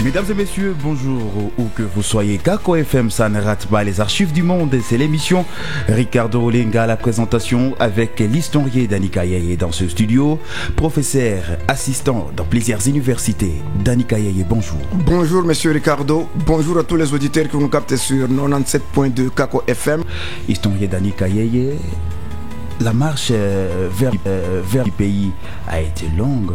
Mesdames et messieurs, bonjour, où que vous soyez. Kako FM, ça ne rate pas les archives du monde. C'est l'émission Ricardo Olenga à la présentation avec l'historien Dani Kayaye dans ce studio, professeur assistant dans plusieurs universités. Dani Kayaye, bonjour. Bonjour monsieur Ricardo, bonjour à tous les auditeurs qui nous captent sur 97.2 Kako FM. Historien Dani Kayaye, la marche vers le pays a été longue.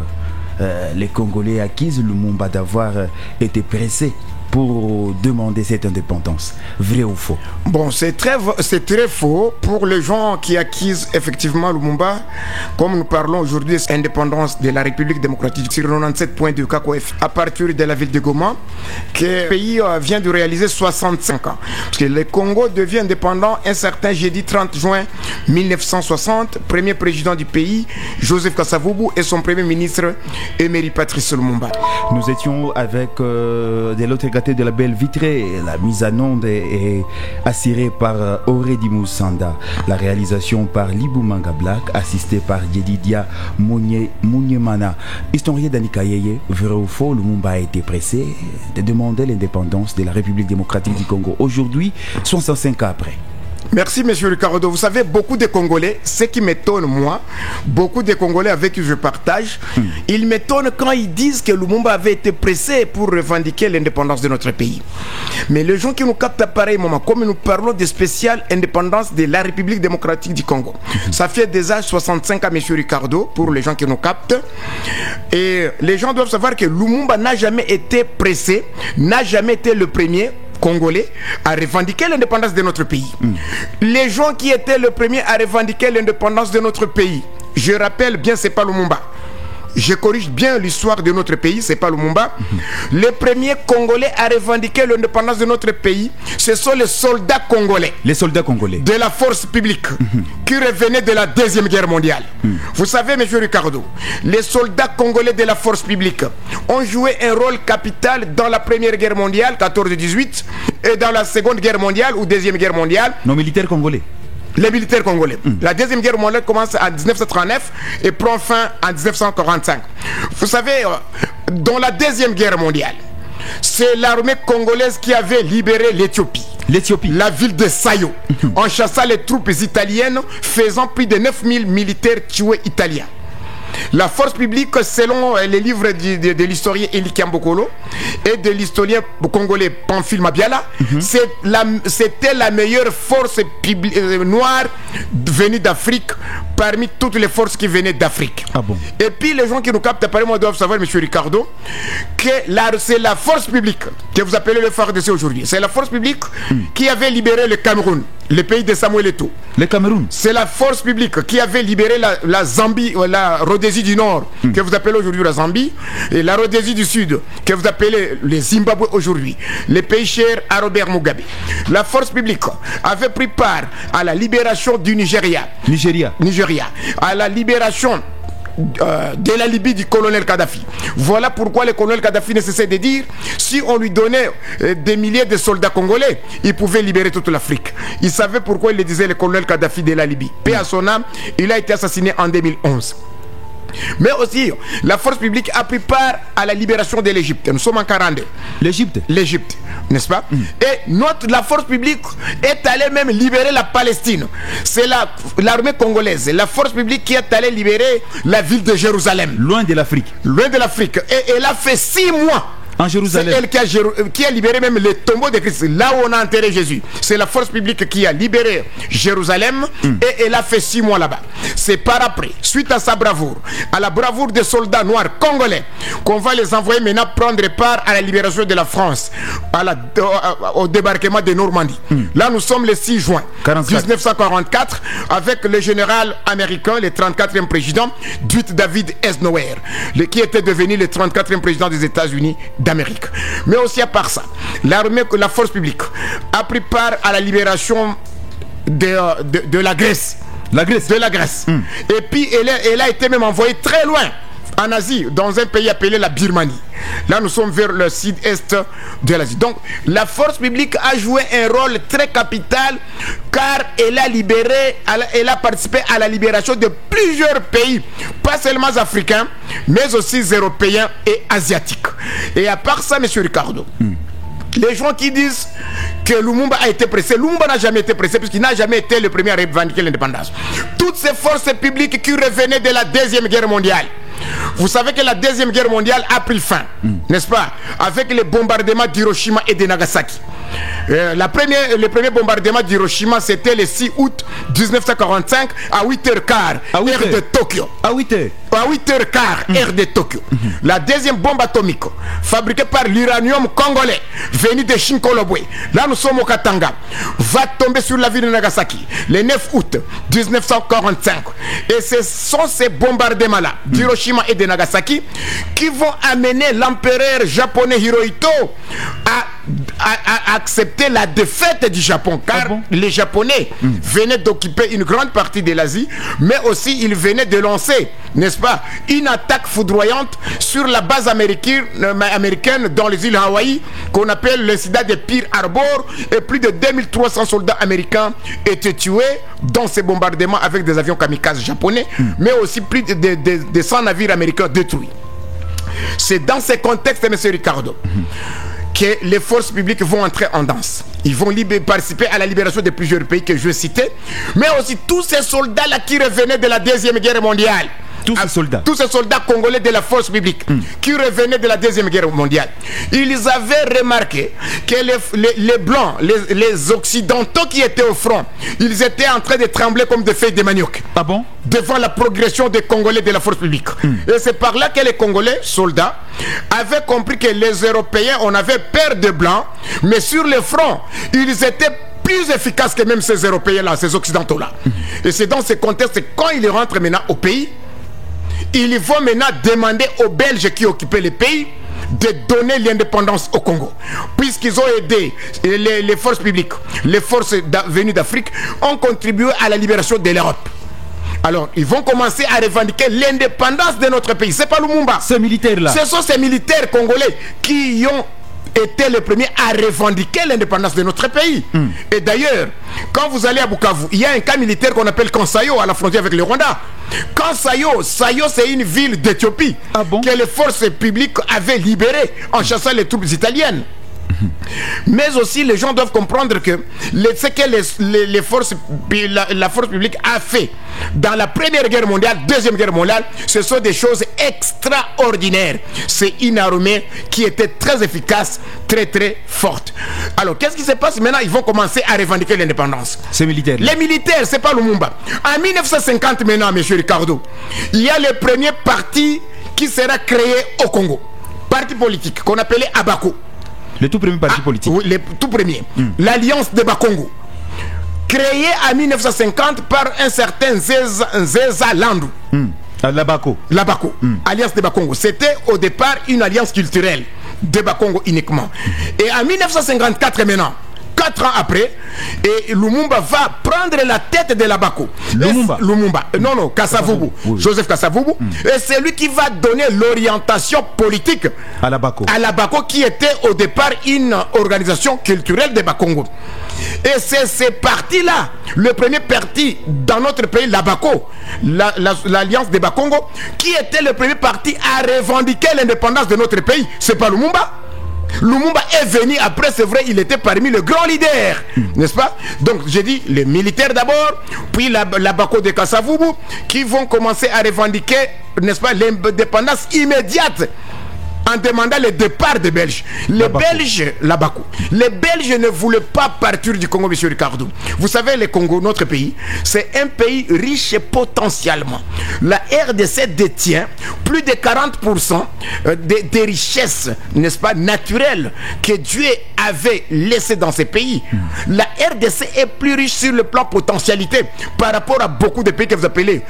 Les Congolais accusent Lumumba d'avoir été pressés pour demander cette indépendance. Vrai ou faux? Bon, c'est très faux pour les gens qui accusent effectivement Lumumba. Comme nous parlons aujourd'hui de l'indépendance de la République démocratique sur 97.2 KKF à partir de la ville de Goma, que le pays vient de réaliser 65 ans. Parce que le Congo devient indépendant un certain jeudi 30 juin 1960. Premier président du pays, Joseph Kasavubu, et son premier ministre, Emery Patrice Lumumba. Nous étions avec de l'autre côté de la belle vitrée. La mise en onde est assurée par Aurédi Moussanda. La réalisation par Libou Manga Black, assisté par Yedidia Mouniemana. Historien Dani Kayaye, vrai ou faux, Lumumba a été pressé de demander l'indépendance de la République démocratique du Congo. Aujourd'hui, 65 ans après. Merci monsieur Ricardo. Vous savez, beaucoup de Congolais, ce qui m'étonne moi, beaucoup de Congolais avec qui je partage, ils m'étonnent quand ils disent que Lumumba avait été pressé pour revendiquer l'indépendance de notre pays. Mais les gens qui nous captent à pareil moment, comme nous parlons de spéciale indépendance de la République démocratique du Congo, ça fait déjà 65 ans monsieur Ricardo, pour les gens qui nous captent. Et les gens doivent savoir que Lumumba n'a jamais été pressé, n'a jamais été le premier Congolais à revendiquer l'indépendance de notre pays. Les gens qui étaient le premier à revendiquer l'indépendance de notre pays, je rappelle bien, c'est pas Lumumba. Je corrige bien l'histoire de notre pays, c'est pas Lumumba. Les premiers Congolais à revendiquer l'indépendance de notre pays, ce sont les soldats congolais. Les soldats congolais. De la force publique qui revenaient de la Deuxième Guerre mondiale. Vous savez, monsieur Ricardo, les soldats congolais de la force publique ont joué un rôle capital dans la Première Guerre mondiale, 14-18, et dans la Seconde Guerre mondiale ou Deuxième Guerre mondiale. Nos militaires congolais. Les militaires congolais. La Deuxième Guerre mondiale commence en 1939 et prend fin en 1945. Vous savez, dans la Deuxième Guerre mondiale, c'est l'armée congolaise qui avait libéré l'Éthiopie. La ville de Sayo, en chassant les troupes italiennes, faisant plus de 9000 militaires tués italiens. La force publique, selon les livres de l'historien Eli Kiambokolo et de l'historien congolais Pamphile Mabiala, c'était la meilleure force noire venue d'Afrique parmi toutes les forces qui venaient d'Afrique. Ah bon? Et puis les gens qui nous captent apparemment doivent savoir, monsieur Ricardo, que c'est la force publique que vous appelez le FARDC aujourd'hui. C'est la force publique qui avait libéré le Cameroun, le pays de Samuel Eto'o. Le Cameroun. C'est la force publique qui avait libéré la Zambie, la Rhodésie du Nord, que vous appelez aujourd'hui la Zambie, et la Rhodésie du Sud, que vous appelez le Zimbabwe aujourd'hui, les pays chers à Robert Mugabe. La force publique avait pris part à la libération du Nigeria, à la libération de la Libye du colonel Kadhafi. Voilà pourquoi le colonel Kadhafi ne cessait de dire, si on lui donnait des milliers de soldats congolais, il pouvait libérer toute l'Afrique. Il savait pourquoi il le disait, le colonel Kadhafi de la Libye. Paix à son âme, il a été assassiné en 2011. Mais aussi, la force publique a pris part à la libération de l'Égypte. Nous sommes en 42. L'Égypte, n'est-ce pas? Et la force publique est allée même libérer la Palestine. C'est l'armée congolaise, la force publique qui est allée libérer la ville de Jérusalem. Loin de l'Afrique. Et elle a fait 6 mois. En Jérusalem. C'est elle qui a libéré même les tombeaux de Christ, là où on a enterré Jésus. C'est la force publique qui a libéré Jérusalem et elle a fait 6 mois là-bas. C'est par après, suite à sa bravoure, à la bravoure des soldats noirs congolais, qu'on va les envoyer maintenant prendre part à la libération de la France, au débarquement de Normandie. Là, nous sommes le 6 juin 1944 avec le général américain, le 34e président, Dwight David Eisenhower, qui était devenu le 34e président des États-Unis d'Amérique. Mais aussi à part ça, la force publique a pris part à la libération de la Grèce. De la Grèce. Et puis elle a été même envoyée très loin en Asie, dans un pays appelé la Birmanie. Là, nous sommes vers le sud-est de l'Asie. Donc, la force publique a joué un rôle très capital car elle a participé à la libération de plusieurs pays, pas seulement africains, mais aussi européens et asiatiques. Et à part ça, M. Ricardo, les gens qui disent que Lumumba a été pressé, Lumumba n'a jamais été pressé puisqu'il n'a jamais été le premier à revendiquer l'indépendance. Toutes ces forces publiques qui revenaient de la Deuxième Guerre mondiale, vous savez que la Deuxième Guerre mondiale a pris fin, n'est-ce pas, avec les bombardements d'Hiroshima et de Nagasaki. Le premier bombardement d'Hiroshima, c'était le 6 août 1945 à 8h15, heure de Tokyo. À 8h. À 8h15, heure de Tokyo. La deuxième bombe atomique, fabriquée par l'uranium congolais, venu de Shinkolobwe, là nous sommes au Katanga, va tomber sur la ville de Nagasaki le 9 août 1945. Et ce sont ces bombardements-là, d'Hiroshima et de Nagasaki, qui vont amener l'empereur japonais Hirohito à accepter la défaite du Japon, car les Japonais venaient d'occuper une grande partie de l'Asie, mais aussi ils venaient de lancer, n'est-ce pas, une attaque foudroyante sur la base américaine dans les îles Hawaï, qu'on appelle l'incident de Pearl Harbor, et plus de 2300 soldats américains étaient tués dans ces bombardements avec des avions kamikazes japonais, mais aussi plus de 100 navires américains détruits. C'est dans ce contexte, M. Ricardo, que les forces publiques vont entrer en danse. Ils vont participer à la libération de plusieurs pays que je vais citer, mais aussi tous ces soldats-là qui revenaient de la Deuxième Guerre mondiale. Tous ces soldats congolais de la force publique qui revenaient de la Deuxième Guerre mondiale. Ils avaient remarqué que les Blancs, les Occidentaux qui étaient au front, ils étaient en train de trembler comme des feuilles de manioc. Ah bon? Devant la progression des Congolais de la force publique. Et c'est par là que les Congolais, soldats, avaient compris que les Européens, on avait peur des Blancs, mais sur le front, ils étaient plus efficaces que même ces Européens-là, ces Occidentaux-là. Et c'est dans ce contexte que quand ils rentrent maintenant au pays, ils vont maintenant demander aux Belges qui occupaient le pays de donner l'indépendance au Congo. Puisqu'ils ont aidé les forces publiques, les forces venues d'Afrique, ont contribué à la libération de l'Europe. Alors, ils vont commencer à revendiquer l'indépendance de notre pays. C'est pas Lumumba. Ces militaires-là. Ce sont ces militaires congolais qui ont été les premiers à revendiquer l'indépendance de notre pays. Et d'ailleurs, quand vous allez à Bukavu, il y a un camp militaire qu'on appelle Kansayo à la frontière avec le Rwanda. Kansayo, c'est une ville d'Éthiopie que les forces publiques avaient libérée en chassant les troupes italiennes. Mais aussi les gens doivent comprendre que ce que la force publique a fait dans la Première Guerre mondiale, Deuxième Guerre mondiale, ce sont des choses extraordinaires. C'est une armée qui était très efficace, très très forte. Alors qu'est-ce qui se passe maintenant? Ils vont commencer à revendiquer l'indépendance. Ces militaires. Les militaires, c'est pas Lumumba. En 1950 maintenant, M. Ricardo, il y a le premier parti qui sera créé au Congo. Parti politique qu'on appelait Abako. Le tout premier parti politique. Oui, le tout premier. L'Alliance de Bakongo. Créée en 1950 par un certain Zeza Landou. L'Abako. Alliance de Bakongo. C'était au départ une alliance culturelle de Bakongo uniquement. Et en 1954 maintenant, 4 ans après, et Lumumba va prendre la tête de l'Abako. Lumumba. Non, Kasavubu. Joseph Kasavubu. Et c'est lui qui va donner l'orientation politique à l'Abako. Qui était au départ une organisation culturelle de Bakongo. Et c'est ce parti-là, le premier parti dans notre pays, l'Abako, l'Alliance de Bakongo, qui était le premier parti à revendiquer l'indépendance de notre pays. C'est pas Lumumba. Lumumba est venu après, c'est vrai, il était parmi les grands leaders, n'est-ce pas? Donc j'ai dit les militaires d'abord, puis l'Abako de Kasavubu, qui vont commencer à revendiquer, n'est-ce pas, l'indépendance immédiate en demandant le départ des Belges. Les Belges, l'Abako, les Belges ne voulaient pas partir du Congo, M. Ricardo. Vous savez, le Congo, notre pays, c'est un pays riche potentiellement. La RDC détient plus de 40% des richesses, n'est-ce pas, naturelles que Dieu avait laissées dans ces pays. La RDC est plus riche sur le plan potentialité par rapport à beaucoup de pays que vous appelez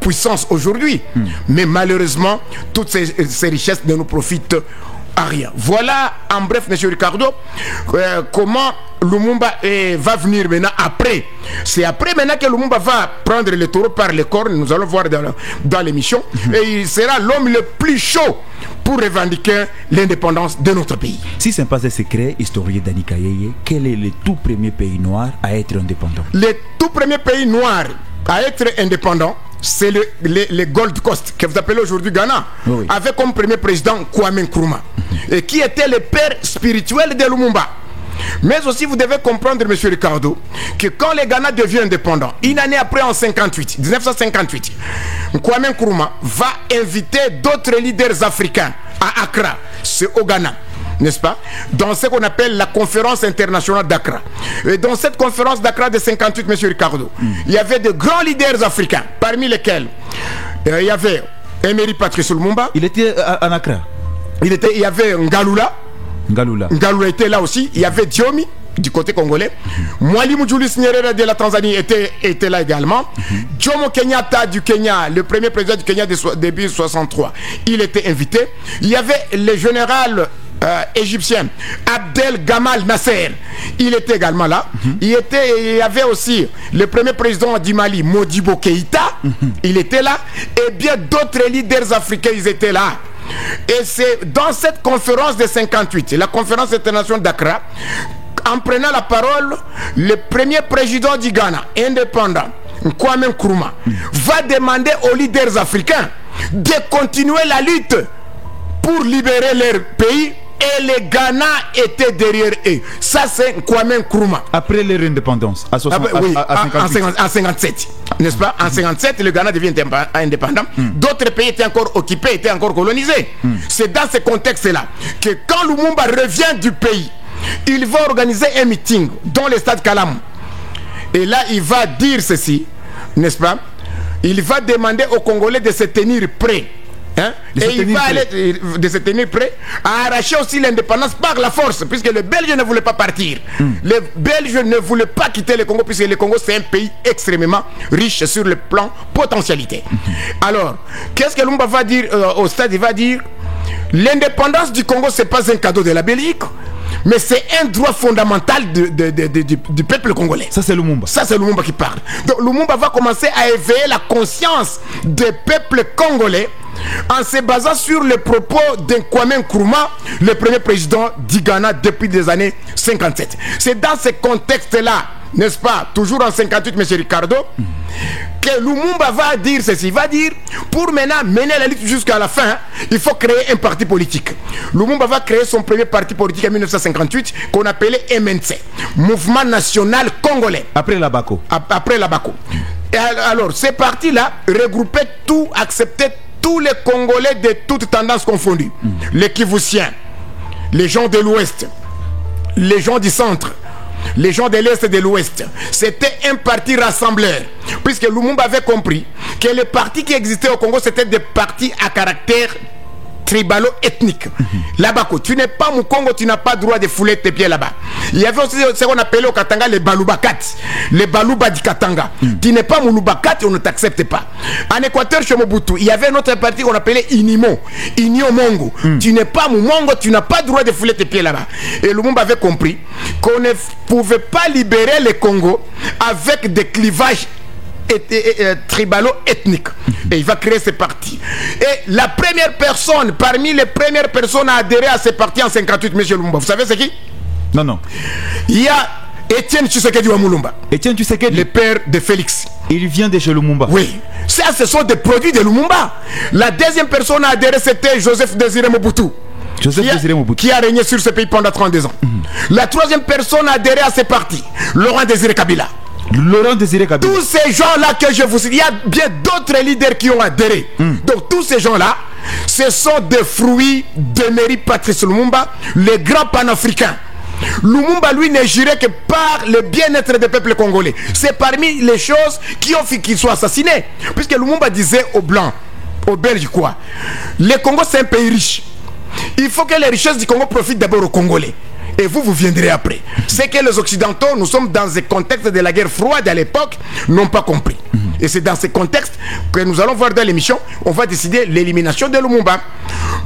puissance aujourd'hui. Mais malheureusement, toutes ces richesses ne nous profitent à rien. Voilà en bref, M. Ricardo, comment Lumumba va venir maintenant après. C'est après maintenant que Lumumba va prendre le taureau par les cornes, nous allons voir dans l'émission, et il sera l'homme le plus chaud pour revendiquer l'indépendance de notre pays. Si ce n'est pas un secret, historien Dani Kayeye, quel est le tout premier pays noir à être indépendant? Le tout premier pays noir à être indépendant, c'est le Gold Coast, que vous appelez aujourd'hui Ghana, oui. Avec comme premier président Kwame Nkrumah, et qui était le père spirituel de Lumumba. Mais aussi, vous devez comprendre, M. Ricardo, que quand le Ghana devient indépendant, une année après, en 1958, Kwame Nkrumah va inviter d'autres leaders africains à Accra, c'est au Ghana, n'est-ce pas, dans ce qu'on appelle la conférence internationale d'Accra. Et dans cette conférence d'Accra de 58, M. Ricardo, il y avait de grands leaders africains, parmi lesquels il y avait Emery Patrice Lumumba. Il était en Accra. Il y avait Ngalula était là aussi. Il y avait Diomi du côté congolais. Mwalimu Julius Nyerere de la Tanzanie était là également. Jomo Kenyatta du Kenya, le premier président du Kenya début 63, il était invité. Il y avait le général égyptien Abdel Gamal Nasser, il était également là. Il y avait aussi le premier président du Mali, Modibo Keïta, il était là, et bien d'autres leaders africains, ils étaient là. Et c'est dans cette conférence de 58, la conférence internationale d'Accra, en prenant la parole, le premier président du Ghana indépendant, Kwame Nkrumah, va demander aux leaders africains de continuer la lutte pour libérer leur pays, et le Ghana était derrière eux. Ça, c'est Kwame Nkrumah. Après leur indépendance, à 57, n'est-ce pas? En 57, le Ghana devient indépendant. D'autres pays étaient encore occupés, étaient encore colonisés. C'est dans ce contexte-là que quand Lumumba revient du pays, il va organiser un meeting dans le stade Kalam. Et là, il va dire ceci, n'est-ce pas? Il va demander aux Congolais de se tenir prêts. Et il va aller de se tenir prêt à arracher aussi l'indépendance par la force, puisque les Belges ne voulaient pas partir. Les Belges ne voulaient pas quitter le Congo, puisque le Congo c'est un pays extrêmement riche sur le plan potentialité. Alors, qu'est-ce que Lumumba va dire au stade? Il va dire l'indépendance du Congo, c'est pas un cadeau de la Belgique, mais c'est un droit fondamental du peuple congolais. Ça c'est Lumumba. Ça c'est Lumumba qui parle. Donc Lumumba va commencer à éveiller la conscience des peuples congolais en se basant sur les propos de Kwame Nkrumah, le premier président du Ghana depuis les années 57. C'est dans ce contexte-là, n'est-ce pas, toujours en 58, M. Ricardo, que Lumumba va dire ceci. Il va dire, pour maintenant mener la lutte jusqu'à la fin, il faut créer un parti politique. Lumumba va créer son premier parti politique en 1958, qu'on appelait MNC, Mouvement National Congolais. Après la Bako. Après la Bako. Et alors, ces partis-là regroupaient tout, acceptaient tous les Congolais de toutes tendances confondues. Les Kivusiens, les gens de l'Ouest, les gens du centre, les gens de l'Est et de l'Ouest. C'était un parti rassembleur, puisque Lumumba avait compris que les partis qui existaient au Congo, c'était des partis à caractère tribalo-ethnique. Là-bas, tu n'es pas Mukongo, tu n'as pas droit de fouler tes pieds là-bas. Il y avait aussi ce qu'on appelait au Katanga les Balubakat, les Baluba du Katanga. Tu n'es pas Mulubakat, on ne t'accepte pas. En Équateur, chez Mobutu, il y avait un autre parti qu'on appelait Inimo, Inyo Mongo. Tu n'es pas Mumongo, tu n'as pas droit de fouler tes pieds là-bas. Et Lumumba avait compris qu'on ne pouvait pas libérer le Congo avec des clivages tribalo-ethnique. Et il va créer ce parti. Et la première personne, parmi les premières personnes à adhérer à ce parti en 58, M. Lumumba, vous savez c'est qui? Non. Il y a Étienne Tshisekedi Wamulumba. Étienne Tshisekedi, le père de Félix. Il vient de chez Lumumba. Oui. Ça, ce sont des produits de Lumumba. La deuxième personne à adhérer, c'était Joseph Désiré Mobutu. Qui a régné sur ce pays pendant 32 ans. La troisième personne à adhérer à ce parti, Laurent Désiré Kabila. Tous ces gens-là que je vous cite, il y a bien d'autres leaders qui ont adhéré. Donc tous ces gens-là, ce sont des fruits d'Emery Patrice Lumumba, le grand panafricain. Lumumba, lui, n'est juré que par le bien-être des peuples congolais. C'est parmi les choses qui ont fait qu'il soit assassiné. Puisque Lumumba disait aux Blancs, aux Belges quoi, le Congo c'est un pays riche. Il faut que les richesses du Congo profitent d'abord aux Congolais. Et vous viendrez après. C'est que les Occidentaux, nous sommes dans un contexte de la guerre froide à l'époque, n'ont pas compris. Et c'est dans ce contexte que nous allons voir dans l'émission, on va décider l'élimination de Lumumba.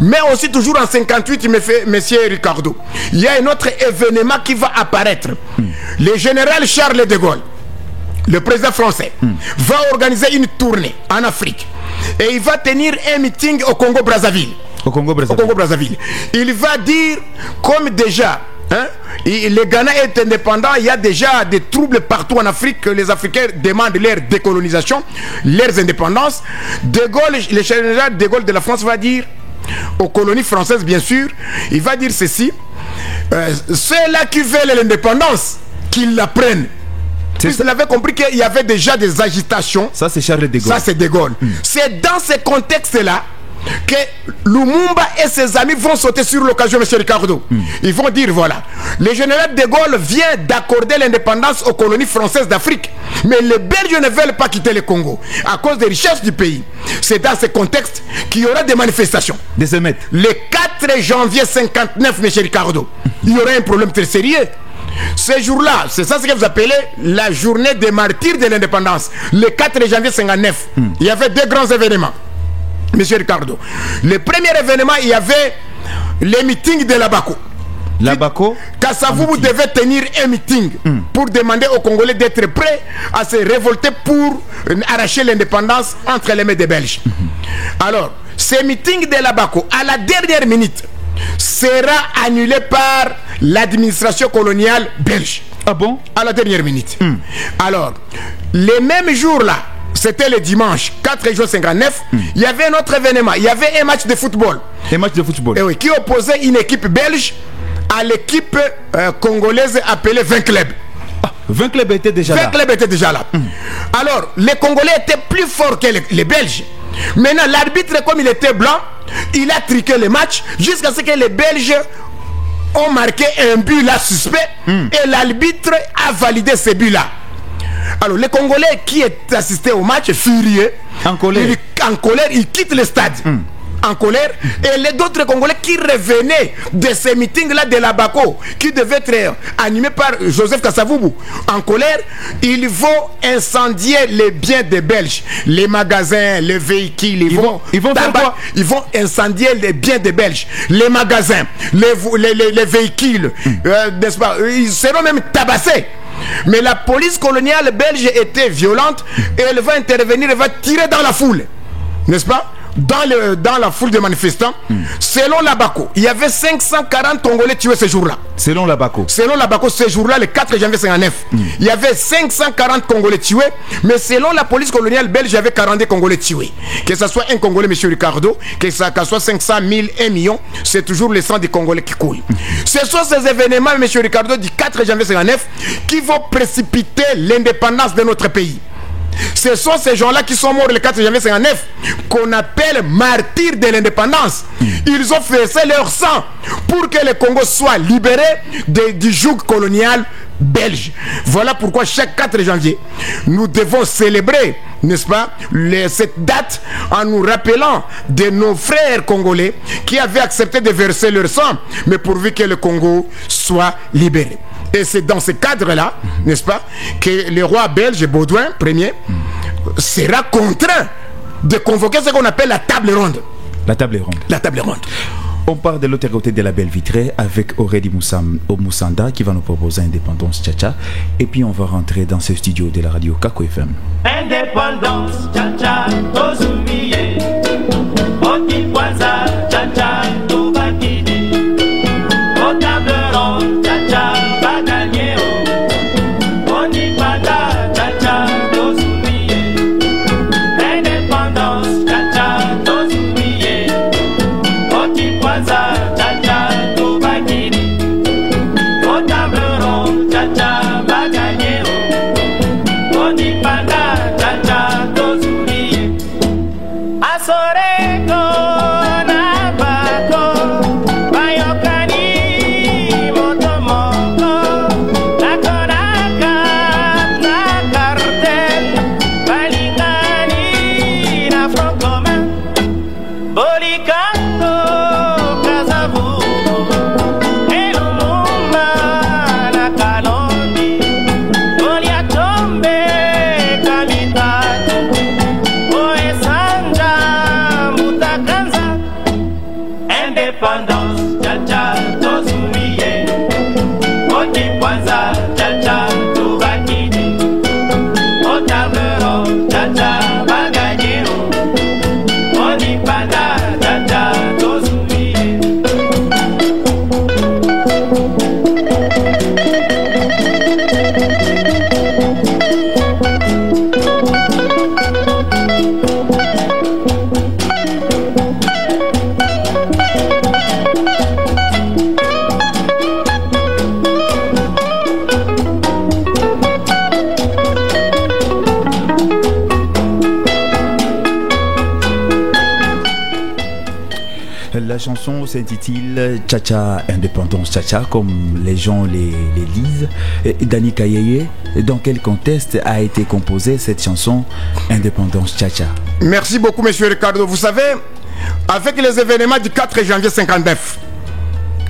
Mais aussi toujours en 58, monsieur Ricardo, il y a un autre événement qui va apparaître. Le général Charles de Gaulle, le président français, va organiser une tournée en Afrique. Et il va tenir un meeting au Congo-Brazzaville. Au Congo-Brazzaville. Il va dire, comme déjà, le Ghana est indépendant, il y a déjà des troubles partout en Afrique, que les Africains demandent leur décolonisation, leurs indépendances. De Gaulle, le général de Gaulle de la France va dire, aux colonies françaises bien sûr, il va dire ceci, ceux-là qui veulent l'indépendance, qu'ils la prennent. Puisqu'il avait compris qu'il y avait déjà des agitations. Ça c'est Charles de Gaulle. Ça c'est de Gaulle. C'est dans ce contexte-là que Lumumba et ses amis vont sauter sur l'occasion, M. Ricardo. Ils vont dire, voilà, le général de Gaulle vient d'accorder l'indépendance aux colonies françaises d'Afrique, mais les Belges ne veulent pas quitter le Congo à cause des richesses du pays. C'est dans ce contexte qu'il y aura des manifestations. Des émeutes. Le 4 janvier 59, M. Ricardo, il y aura un problème très sérieux. Ce jour-là, c'est ça ce que vous appelez la journée des martyrs de l'indépendance. Le 4 janvier 59, il y avait deux grands événements. Monsieur Ricardo, le premier événement, il y avait les meetings de l'Abaco. L'Abaco, Kasavubu devait tenir un meeting pour demander aux Congolais d'être prêts à se révolter pour arracher l'indépendance entre les mains des Belges. Alors, ce meeting de l'Abaco, à la dernière minute, sera annulé par l'administration coloniale belge. Ah bon? À la dernière minute. Alors, les mêmes jours-là, c'était le dimanche 4 juin 59, il y avait un autre événement, il y avait un match de football. Un match de football. Et oui, qui opposait une équipe belge à l'équipe congolaise appelée 20 clubs. 20 clubs étaient déjà là. 20 clubs étaient déjà là. Alors, les Congolais étaient plus forts que les Belges. Maintenant, l'arbitre, comme il était blanc, il a triqué le match jusqu'à ce que les Belges ont marqué un but là suspect et l'arbitre a validé ce but là. Alors les Congolais qui assistaient au match furieux, en colère, ils quittent le stade. En colère, et les autres Congolais qui revenaient de ces meetings-là de l'Abaco, qui devaient être animés par Joseph Kasavubu, en colère, ils vont incendier les biens des Belges, les magasins, les véhicules, ils vont faire quoi? Ils vont incendier les biens des Belges, les magasins, les véhicules, n'est-ce pas? Ils seront même tabassés. Mais la police coloniale belge était violente et elle va intervenir, elle va tirer dans la foule, n'est-ce pas? Dans la foule de manifestants. Selon l'Abaco, il y avait 540 Congolais tués ce jour-là. Selon l'Abaco, ce jour-là, le 4 janvier 59, il y avait 540 Congolais tués, mais selon la police coloniale belge, il y avait 42 Congolais tués. Que ce soit un Congolais, M. Ricardo, que ce soit 500 000, 1 million, c'est toujours le sang des Congolais qui coule. Ce sont ces événements, M. Ricardo, du 4 janvier 59, qui vont précipiter l'indépendance de notre pays. Ce sont ces gens-là qui sont morts le 4 janvier 59 qu'on appelle martyrs de l'indépendance. Ils ont versé leur sang pour que le Congo soit libéré du joug colonial belge. Voilà pourquoi chaque 4 janvier, nous devons célébrer, n'est-ce pas, cette date en nous rappelant de nos frères congolais qui avaient accepté de verser leur sang, mais pourvu que le Congo soit libéré. Et c'est dans ce cadre-là, n'est-ce pas, que le roi belge Baudouin Ier sera contraint de convoquer ce qu'on appelle la table ronde. La table ronde. La table ronde. On part de l'autre côté de la Belle Vitrée avec Aurélie Moussanda qui va nous proposer Indépendance Tcha-Tcha. Et puis on va rentrer dans ce studio de la radio Kako FM. Indépendance Tcha-Tcha, Tozumiye, Otikwaza Tcha-Tcha, Tobakidi, au table ronde Tcha-Tcha, Baganyeo, Otikwaza Tcha-Tcha, Tozumiye, Indépendance Tcha-Tcha, Tozumiye, Otikwaza Tcha-Tcha, Tobakidi, au table ronde Tcha-Tcha, Baganyeo, Otikwaza Tcha-Tcha, Tozumiye, Asoreko Naba. chanson s'intitule Tcha-Tcha Indépendance Tcha-Tcha, comme les gens les lisent. Dani Kayeye, dans quel contexte a été composée cette chanson Indépendance Tcha-Tcha? Merci beaucoup, monsieur Ricardo. Vous savez, avec les événements du 4 janvier 59,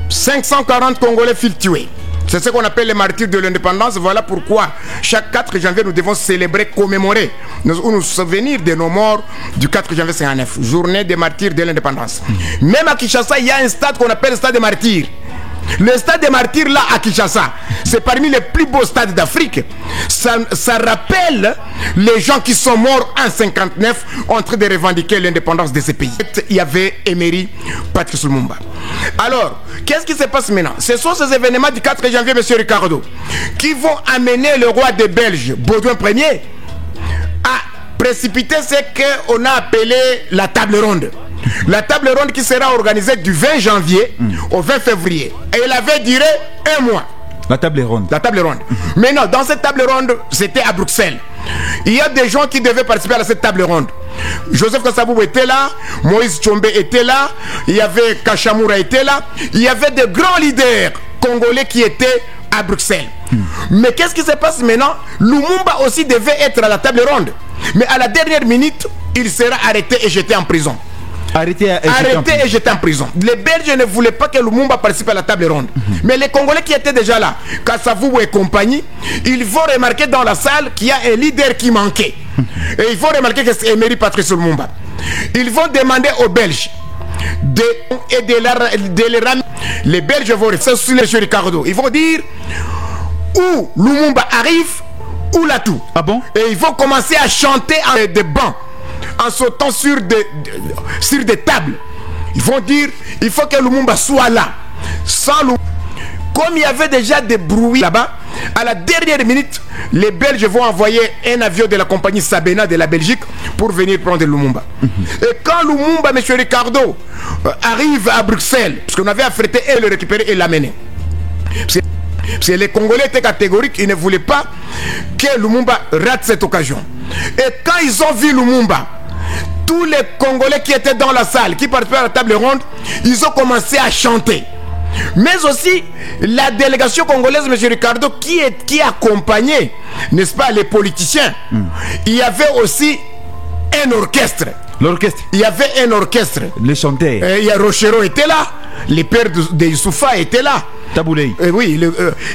540 Congolais furent tués. C'est ce qu'on appelle les martyrs de l'indépendance. Voilà pourquoi chaque 4 janvier, nous devons célébrer, commémorer, nous souvenir de nos morts du 4 janvier 59, journée des martyrs de l'indépendance. Même à Kinshasa, il y a un stade qu'on appelle le stade des martyrs. Le stade des martyrs là à Kinshasa, c'est parmi les plus beaux stades d'Afrique. Ça rappelle les gens qui sont morts en 59 en train de revendiquer l'indépendance de ces pays. Il y avait Emery Patrice Lumumba. Alors, qu'est-ce qui se passe maintenant? Ce sont ces événements du 4 janvier, monsieur Ricardo, qui vont amener le roi des Belges, Baudouin Ier, à précipiter ce qu'on a appelé la table ronde. La table ronde qui sera organisée du 20 janvier au 20 février. Et elle avait duré un mois. La table ronde. La table ronde. Mais non, dans cette table ronde, c'était à Bruxelles. Il y a des gens qui devaient participer à cette table ronde. Joseph Kasavubu était là, Moïse Tchombe était là, il y avait Kachamoura était là, il y avait de grands leaders congolais qui étaient à Bruxelles. Mais qu'est-ce qui se passe maintenant? Lumumba aussi devait être à la table ronde. Mais à la dernière minute, il sera arrêté et jeté en prison. Arrêté et jeté en prison. Les Belges ne voulaient pas que Lumumba participe à la table ronde. Mais les Congolais qui étaient déjà là, Kasavubu et compagnie, ils vont remarquer dans la salle qu'il y a un leader qui manquait. Et ils vont remarquer que c'est Emery Patrice Lumumba. Ils vont demander aux Belges de les ramener. Les Belges vont rester sur les jeux Ricardo. Ils vont dire où Lumumba arrive, où là tout. Ah bon? Et ils vont commencer à chanter en des bancs, en sautant sur des tables. Ils vont dire il faut que Lumumba soit là. Sans Lumumba, comme il y avait déjà des bruits là-bas, à la dernière minute, les Belges vont envoyer un avion de la compagnie Sabena de la Belgique pour venir prendre Lumumba. Et quand Lumumba, M. Ricardo, arrive à Bruxelles, parce qu'on avait affrété et le récupérer et l'amener, parce que les Congolais étaient catégoriques, ils ne voulaient pas que Lumumba rate cette occasion. Et quand ils ont vu Lumumba, tous les Congolais qui étaient dans la salle, qui participaient à la table ronde, ils ont commencé à chanter. Mais aussi la délégation congolaise, M. Ricardo, qui accompagnait, n'est-ce pas, les politiciens. Il y avait aussi un orchestre. L'orchestre. Il y avait un orchestre. Les chanteurs. Il y a Rochero était là, les pères de Youssoufa étaient là. Taboulé. Oui,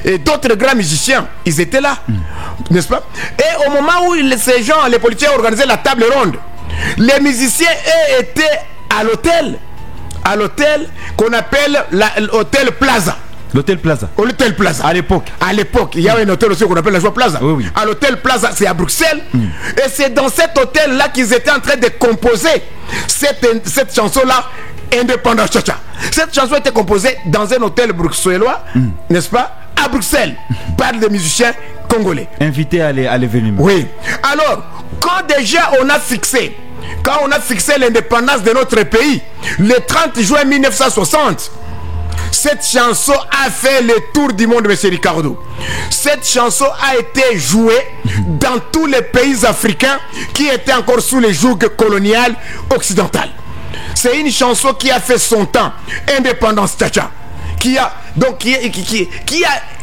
et d'autres grands musiciens, ils étaient là, n'est-ce pas? Et au moment où ces gens, les politiciens organisaient la table ronde, les musiciens, eux, étaient à l'hôtel. À l'hôtel qu'on appelle l'hôtel Plaza. L'hôtel Plaza. L'hôtel Plaza. À l'époque. À l'époque, il y a un hôtel aussi qu'on appelle la Joie Plaza. Oui, oui. À l'hôtel Plaza, c'est à Bruxelles. Et c'est dans cet hôtel-là qu'ils étaient en train de composer cette chanson-là, Indépendance Tcha-Tcha. Cette chanson était composée dans un hôtel bruxellois, n'est-ce pas, à Bruxelles, par des musiciens congolais. Invités à l'événement. Oui. Alors, quand déjà on a fixé l'indépendance de notre pays, le 30 juin 1960, cette chanson a fait le tour du monde, M. Ricardo. Cette chanson a été jouée dans tous les pays africains qui étaient encore sous les joug colonial occidental. C'est une chanson qui a fait son temps, Indépendance Tcha-Tcha, qui a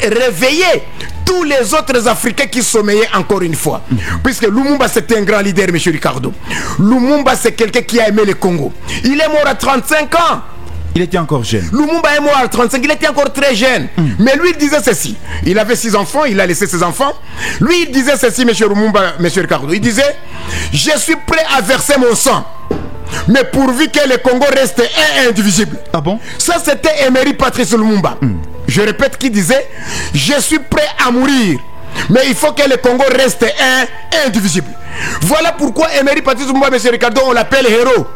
réveillé tous les autres Africains qui sommeillaient encore une fois. Puisque Lumumba, c'était un grand leader, M. Ricardo. Lumumba, c'est quelqu'un qui a aimé le Congo. Il est mort à 35 ans. Il était encore jeune. Lumumba est mort à 35, il était encore très jeune. Mais lui, il disait ceci. Il avait 6 enfants, il a laissé ses enfants. Lui, il disait ceci, M. Lumumba, M. Ricardo. Il disait, je suis prêt à verser mon sang, mais pourvu que le Congo reste indivisible. Ah bon? Ça, c'était Emery Patrice Lumumba. Je répète, qui disait, je suis prêt à mourir, mais il faut que le Congo reste indivisible. Voilà pourquoi Emery Patrice Lumumba, M. Ricardo, on l'appelle héros.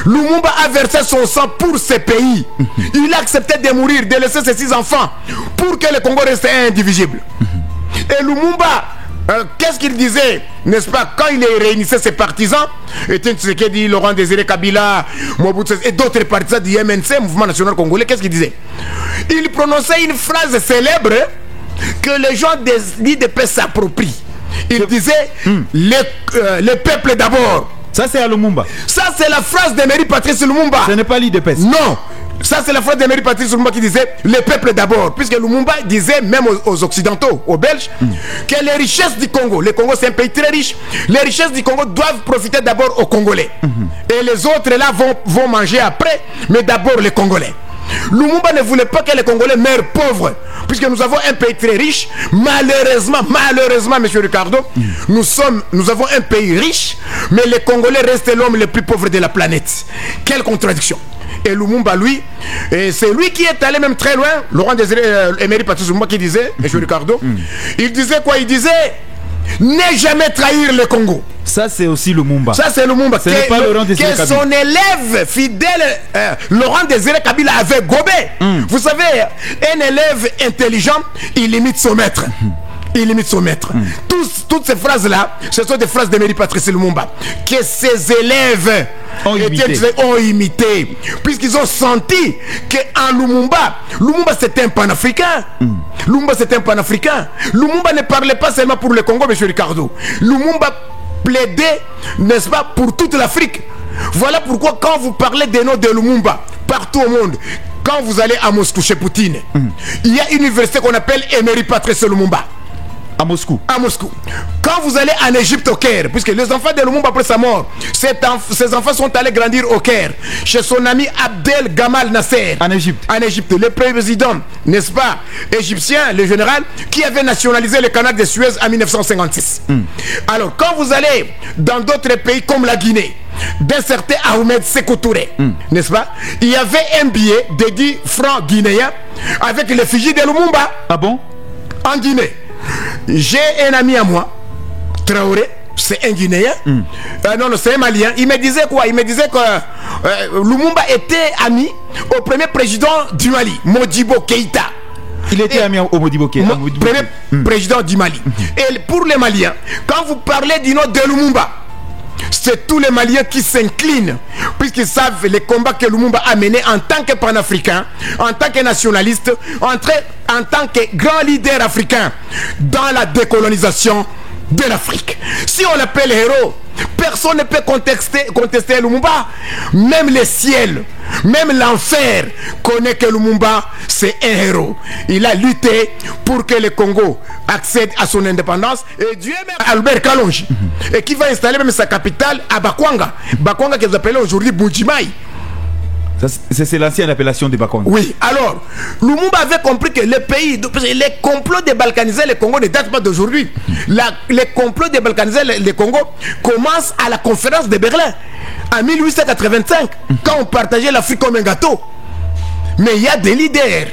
Lumumba a versé son sang pour ce pays. Il a accepté de mourir, de laisser ses 6 enfants pour que le Congo reste indivisible. Et Lumumba, qu'est-ce qu'il disait, n'est-ce pas, quand il réunissait ses partisans, Etienne Tshisekedi, Laurent Désiré Kabila, Mobutu et d'autres partisans du MNC, Mouvement National Congolais, qu'est-ce qu'il disait? Il prononçait une phrase célèbre que les gens d'IDP s'approprient. Il disait le peuple d'abord. Ça, c'est à Lumumba. Ça, c'est la phrase d'Emery Patrice Lumumba. Ce n'est pas l'IDPS. Non. Ça, c'est la phrase d'Emery Patrice Lumumba qui disait le peuple d'abord. Puisque Lumumba disait, même aux Occidentaux, aux Belges, que les richesses du Congo, le Congo c'est un pays très riche, les richesses du Congo doivent profiter d'abord aux Congolais. Et les autres là vont manger après, mais d'abord les Congolais. Lumumba ne voulait pas que les Congolais meurent pauvres, puisque nous avons un pays très riche. Malheureusement, monsieur Ricardo, nous avons un pays riche, mais les Congolais restent l'homme le plus pauvre de la planète. Quelle contradiction! Et Lumumba, lui, c'est lui qui est allé même très loin. Laurent Désiré Emery Patrice Lumumba qui disait, monsieur Ricardo, il disait quoi? Il disait ne jamais trahir le Congo. Ça, c'est aussi Lumumba. Ça, c'est Lumumba. Ce n'est pas Laurent Désiré que Kabila. son élève fidèle, Laurent Désiré Kabila, avait gobé. Vous savez, un élève intelligent, il imite son maître. Il imite son maître. Toutes ces phrases-là, ce sont des phrases d'Emery Patrice Lumumba que ses élèves ont imité, puisqu'ils ont senti qu'en Lumumba c'était un panafricain. Lumumba c'était un panafricain. Lumumba ne parlait pas seulement pour le Congo, monsieur Ricardo. Lumumba plaidait, n'est-ce pas, pour toute l'Afrique. Voilà pourquoi quand vous parlez des noms de Lumumba partout au monde, quand vous allez à Moscou chez Poutine, il y a une université qu'on appelle Emery Patrice Lumumba. À Moscou. À Moscou. Quand vous allez en Égypte, au Caire, puisque les enfants de Lumumba après sa mort, ces enfants sont allés grandir au Caire, chez son ami Abdel Gamal Nasser. En Égypte. En Égypte. Le président, n'est-ce pas, égyptien, le général, qui avait nationalisé le canal de Suez en 1956. Alors, quand vous allez dans d'autres pays comme la Guinée, d'un certain Ahmed Sékou Touré, n'est-ce pas, il y avait un billet de 10 francs guinéens avec l'effigie de Lumumba. Ah bon? En Guinée. J'ai un ami à moi, Traoré, c'est un Guinéen. Non, c'est un Malien. Il me disait quoi? Il me disait que Lumumba était ami au premier président du Mali, Modibo Keïta. Il était ami au Modibo Keïta. Premier président du Mali. Et pour les Maliens, quand vous parlez du nom de Lumumba, c'est tous les Maliens qui s'inclinent, puisqu'ils savent les combats que Lumumba a menés en tant que panafricain, en tant que nationaliste, en tant que grand leader africain dans la décolonisation de l'Afrique. Si on l'appelle héros, personne ne peut contester Lumumba. Même le ciel, même l'enfer connaît que Lumumba c'est un héros. Il a lutté pour que le Congo accède à son indépendance. Et Dieu même Albert Kalonji, et qui va installer même sa capitale à Bakwanga. Bakwanga que vous appelez aujourd'hui Bujimaï. C'est l'ancienne appellation de Bakwanga. Oui, alors, Lumumba avait compris que le pays, les complots de balkaniser le Congo ne datent pas d'aujourd'hui. Les complots de balkaniser le Congo commencent à la conférence de Berlin, en 1885, quand on partageait l'Afrique comme un gâteau. Mais il y a des leaders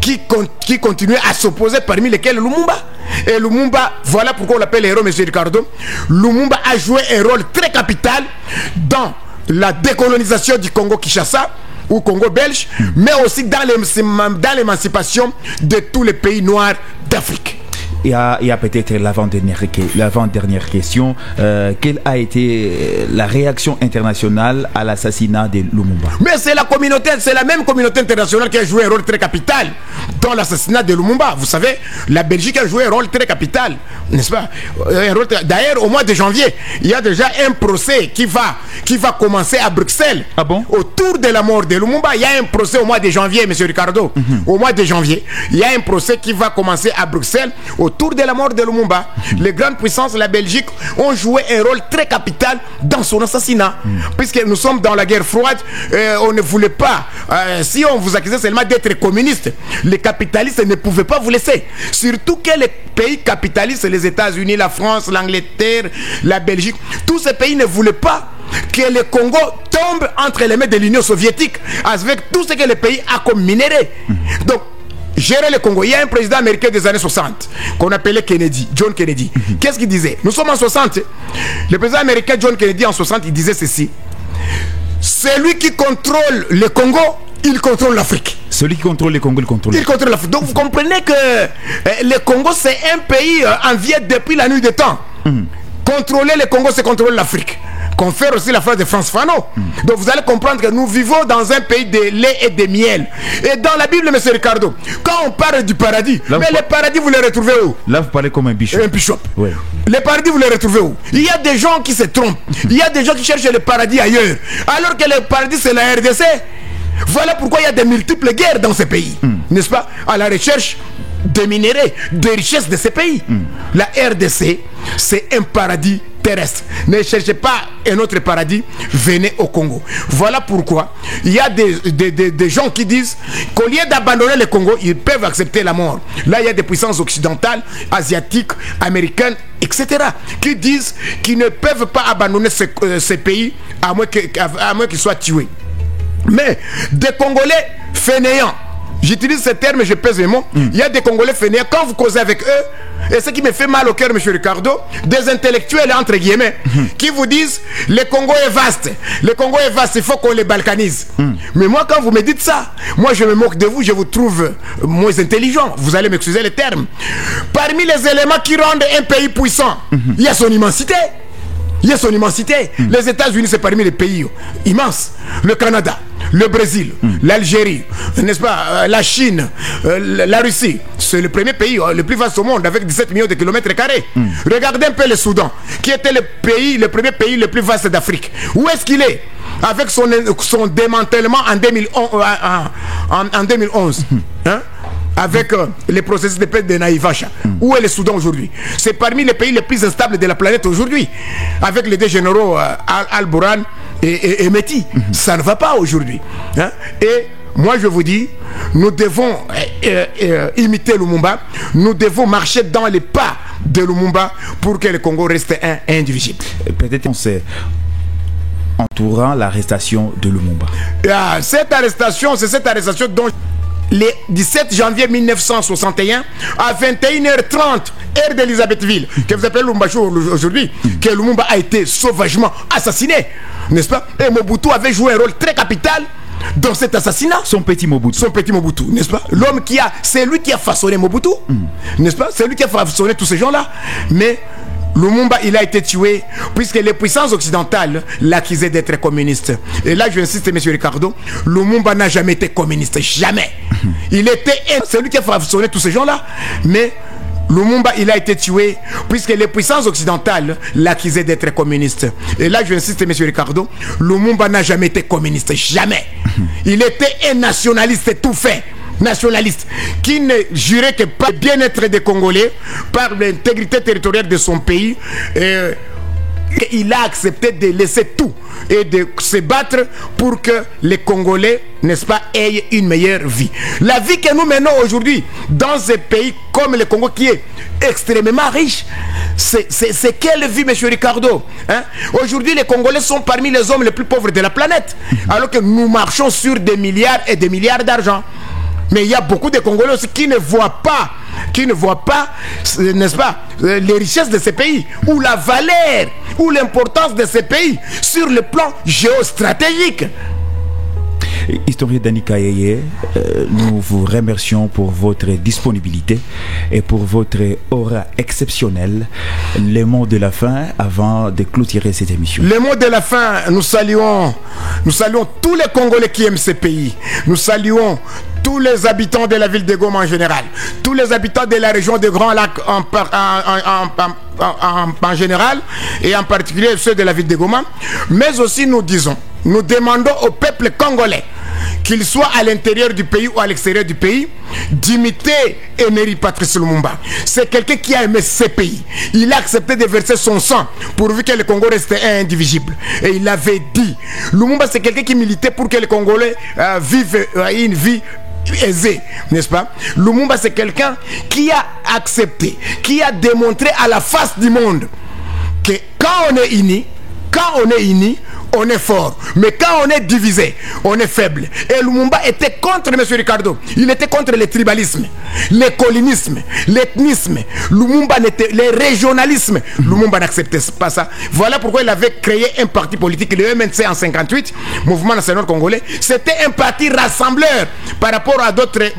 qui continuaient à s'opposer, parmi lesquels Lumumba. Et Lumumba, voilà pourquoi on l'appelle héros, M. Ricardo. Lumumba a joué un rôle très capital dans la décolonisation du Congo-Kinshasa ou Congo belge, mais aussi dans l'émancipation de tous les pays noirs d'Afrique. Il y a peut-être l'avant-dernière question. Quelle a été la réaction internationale à l'assassinat de Lumumba? Mais c'est la même communauté internationale qui a joué un rôle très capital dans l'assassinat de Lumumba. Vous savez, la Belgique a joué un rôle très capital, n'est-ce pas? D'ailleurs, au mois de janvier, il y a déjà un procès qui va commencer à Bruxelles. Ah bon? Autour de la mort de Lumumba, il y a un procès au mois de janvier, M. Ricardo. Au mois de janvier, il y a un procès qui va commencer à Bruxelles autour de la mort de Lumumba. Les grandes puissances, la Belgique, ont joué un rôle très capital dans son assassinat. Puisque nous sommes dans la guerre froide, on ne voulait pas, si on vous accusait seulement d'être communiste, les capitalistes ne pouvaient pas vous laisser. Surtout que les pays capitalistes, les États-Unis, la France, l'Angleterre, la Belgique, tous ces pays ne voulaient pas que le Congo tombe entre les mains de l'Union soviétique avec tout ce que le pays a comme minerai. Donc, gérer le Congo. Il y a un président américain des années 60 qu'on appelait Kennedy, John Kennedy. Qu'est-ce qu'il disait? Nous sommes en 60. Le président américain John Kennedy en 60, il disait ceci: celui qui contrôle le Congo, il contrôle l'Afrique. Celui qui contrôle le Congo, il contrôle l'Afrique. Donc vous comprenez que le Congo c'est un pays en vie depuis la nuit des temps. Contrôler le Congo, c'est contrôler l'Afrique. Confère aussi la phrase de Frantz Fanon. Donc vous allez comprendre que nous vivons dans un pays de lait et de miel. Et dans la Bible, M. Ricardo, quand on parle du paradis, là, mais le paradis, vous le retrouvez où? Là, vous parlez comme un bishop. Un bishop. Ouais. Le paradis, vous le retrouvez où? Il y a des gens qui se trompent. Il y a des gens qui cherchent le paradis ailleurs. Alors que le paradis, c'est la RDC. Voilà pourquoi il y a de multiples guerres dans ces pays, n'est-ce pas, à la recherche des minéraux, des richesses de ces pays. La RDC, c'est un paradis terrestre. Ne cherchez pas un autre paradis, venez au Congo. Voilà pourquoi il y a des gens qui disent qu'au lieu d'abandonner le Congo, ils peuvent accepter la mort. Là, il y a des puissances occidentales, asiatiques, américaines, etc., qui disent qu'ils ne peuvent pas abandonner ces pays à moins qu'ils soient tués. Mais des Congolais fainéants, j'utilise ce terme, je pèse mes mots. Il y a des Congolais fainéants, quand vous causez avec eux, et ce qui me fait mal au cœur, M. Ricardo, des intellectuels, entre guillemets, qui vous disent le Congo est vaste, le Congo est vaste, il faut qu'on les balkanise. Mais moi, quand vous me dites ça, moi je me moque de vous, je vous trouve moins intelligent. Vous allez m'excuser les termes. Parmi les éléments qui rendent un pays puissant, il y a son immensité. Il y a son immensité. Les États-Unis, c'est parmi les pays immenses. Le Canada, le Brésil, l'Algérie, n'est-ce pas, la Chine, la Russie. C'est le premier pays le plus vaste au monde avec 17 millions de kilomètres carrés. Regardez un peu le Soudan, qui était le premier pays le plus vaste d'Afrique. Où est-ce qu'il est? Avec son démantèlement en 2011. Hein? Avec les processus de paix de Naïvacha. Où est le Soudan aujourd'hui? C'est parmi les pays les plus instables de la planète aujourd'hui. Avec les deux généraux Al-Bourhan et Meti. Ça ne va pas aujourd'hui. Hein? Et moi je vous dis, nous devons imiter Lumumba. Nous devons marcher dans les pas de Lumumba pour que le Congo reste indivisible. Peut-être on sait entourant l'arrestation de Lumumba. Cette arrestation, c'est cette arrestation dont le 17 janvier 1961 à 21h30 heure d'Elisabethville, que vous appelez Lumumbashi aujourd'hui, que Lumumba a été sauvagement assassiné, n'est-ce pas? Et Mobutu avait joué un rôle très capital dans cet assassinat. Son petit Mobutu, n'est-ce pas? L'homme c'est lui qui a façonné Mobutu, n'est-ce pas? C'est lui qui a façonné tous ces gens-là. Mais Lumumba, il a été tué puisque les puissances occidentales l'accusaient d'être communiste. Et là, j'insiste, M. Ricardo, Lumumba n'a jamais été communiste, jamais. C'est lui qui a façonné tous ces gens-là. Mais Lumumba, il a été tué puisque les puissances occidentales l'accusaient d'être communiste. Et là, j'insiste, M. Ricardo, Lumumba n'a jamais été communiste, jamais. Il était un nationaliste tout fait. Nationaliste qui ne jurait que par le bien-être des Congolais, par l'intégrité territoriale de son pays. Il a accepté de laisser tout et de se battre pour que les Congolais, n'est-ce pas, aient une meilleure vie. La vie que nous menons aujourd'hui dans un pays comme le Congo qui est extrêmement riche, c'est quelle vie, M. Ricardo, hein? Aujourd'hui, les Congolais sont parmi les hommes les plus pauvres de la planète, alors que nous marchons sur des milliards et des milliards d'argent. Mais il y a beaucoup de Congolais aussi qui ne voient pas, n'est-ce pas, les richesses de ces pays, ou la valeur, ou l'importance de ces pays sur le plan géostratégique. Historien Dani Kayeye, nous vous remercions pour votre disponibilité et pour votre aura exceptionnelle. Les mots de la fin avant de clôturer cette émission. Les mots de la fin, nous saluons tous les Congolais qui aiment ces pays. Nous saluons tous les habitants de la ville de Goma en général, tous les habitants de la région des Grands Lacs en général, et en particulier ceux de la ville de Goma. Mais aussi nous demandons au peuple congolais, qu'il soit à l'intérieur du pays ou à l'extérieur du pays, d'imiter Emery Patrice Lumumba. C'est quelqu'un qui a aimé ce pays. Il a accepté de verser son sang pourvu que le Congo restait indivisible. Et il avait dit, Lumumba c'est quelqu'un qui militait pour que les Congolais vivent une vie aisée, n'est-ce pas? Lumumba c'est quelqu'un qui a accepté, qui a démontré à la face du monde que quand on est unis, on est fort. Mais quand on est divisé, on est faible. Et Lumumba était contre, M. Ricardo. Il était contre le tribalisme, le colonisme, l'ethnisme. Lumumba le régionalisme. Lumumba n'acceptait pas ça. Voilà pourquoi il avait créé un parti politique, le MNC en 58, Mouvement National Congolais. C'était un parti rassembleur par rapport à d'autres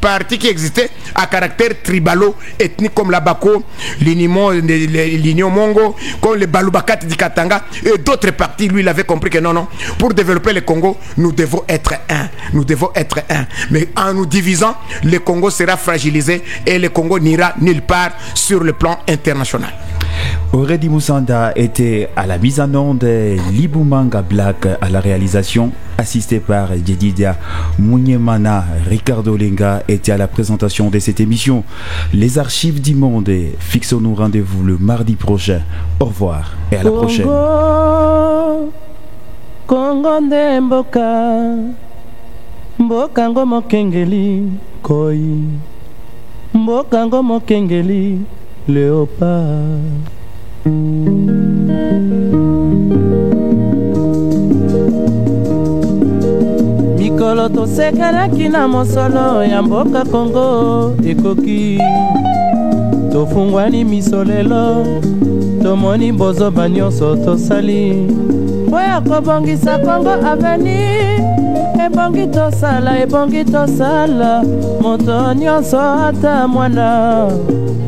partis qui existaient à caractère tribalo-ethnique comme la Bako, l'Union Mongo, comme le Balubakati du Katanga et d'autres partis. Lui, il avait compris que non, pour développer le Congo, nous devons être un. Mais en nous divisant, le Congo sera fragilisé et le Congo n'ira nulle part sur le plan international. Aurédi Moussanda était à la mise en onde, Libumanga Black à la réalisation, assisté par Jedidia Mounyemana. Ricardo Lenga était à la présentation de cette émission. Les archives du monde, fixons-nous rendez-vous le mardi prochain. Au revoir et à la prochaine. Congo nde mboka ngo mokengeli koi, mboka ngo mokengeli léopard. Mikolo tosekanaki na mosolo ya mboka Kongo ekoki, tofungwani misolelo tomoni bozoba nyonso tosali oya kobongisa Kongo aveni. Ebongi tosala moto nyonso ata mwana.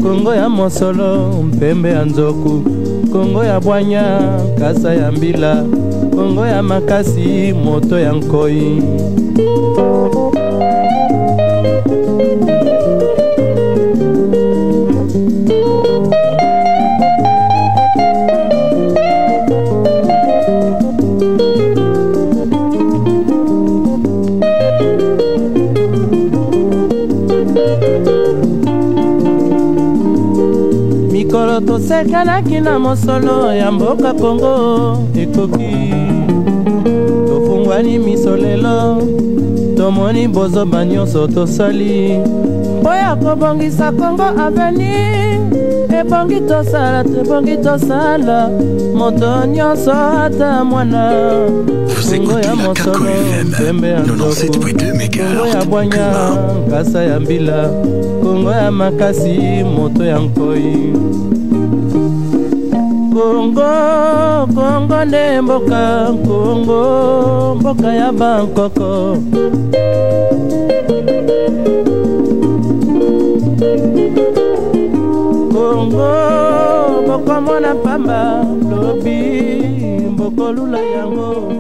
Kongo ya mosolo mpembe ya nzoku, Kongo ya bwanya kasa ya mbila, Kongo ya makasi moto ya nkoi. Mikolo tosekanaki na mosolo ya mboka Kongo ekoki, tofungwani misolelo tomoni bozoba nyonso tosali oya kobongisa Kongo aveni. Ebongi tosala moto nyonso ata mwana. Vous écoutez la Kako FM 97.2 MHz. Kongo ya bwanya kasa ya mbila, Kongo ya makasi moto ya nkoi. Kongo nde mboka, Kongo mboka ya Bangkoko. Kongo boko mona pamba lobi, boko lula yango.